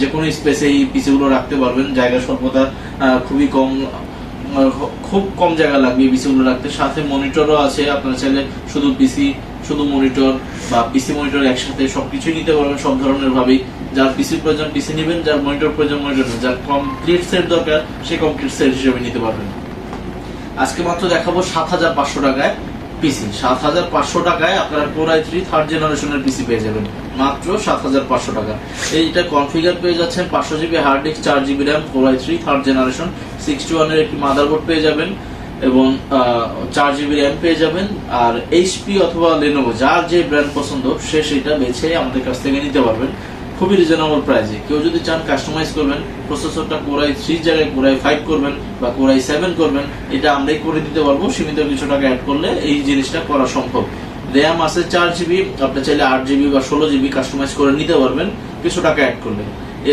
যে কোনো স্পেসে এই পিসি গুলো রাখতে পারবেন, জায়গা স্বল্পতা খুবই কম, খুব কম জায়গা লাগবে এই পিসি গুলো রাখতে। সাথে মনিটরও আছে, আপনারা চাইলে শুধু পিসি শুধু মনিটর বা পিসি মনিটর একসাথে সবকিছুই নিতে পারবেন সব ধরনের ভাবেই। যার পিসির প্রয়োজন পিসি নেবেন, যার মনিটর প্রয়োজন মনিটর নেবেন, যার কমপ্লিট সেট দরকার সে কমপ্লিট সেট হিসেবে নিতে পারবেন। আজকে মাত্র দেখাবো ৭৫০০ টাকায় পিসি। ৭৫০০ টাকায় আপনারা Core i3 থার্ড জেনারেশনের পিসি পেয়ে যাবেন মাত্র ৭৫০০ টাকা। এইটা কনফিগার পেয়ে যাচ্ছেন 500 GB hard disk, 4 GB RAM, Core i3 third generation 61 এর একটি মাদারবোর্ড পেয়ে যাবেন এবং 4 জিবি র্যাম পেয়ে যাবেন। আর এইচপি অথবা লেনোভো যার যে ব্র্যান্ড পছন্দ সে সেটা বেছে আমাদের কাছ থেকে নিতে পারবেন খুবই রিজনেবল প্রাইসে। কেউ যদি চান কাস্টমাইজ করবেন, প্রসেসরটা Core i3 জায়গায় Core i5 করবেন বা Core i7 করবেন, এটা আমরাই করে দিতে পারবো। সীমিত কিছু টাকা অ্যাড করলে এই জিনিসটা করা সম্ভব। র্যাম আছে 4 জিবি, আপনি চাইলে 8 জিবি বা 16 জিবি কাস্টমাইজ করে নিতে পারবেন কিছু টাকা অ্যাড করলে।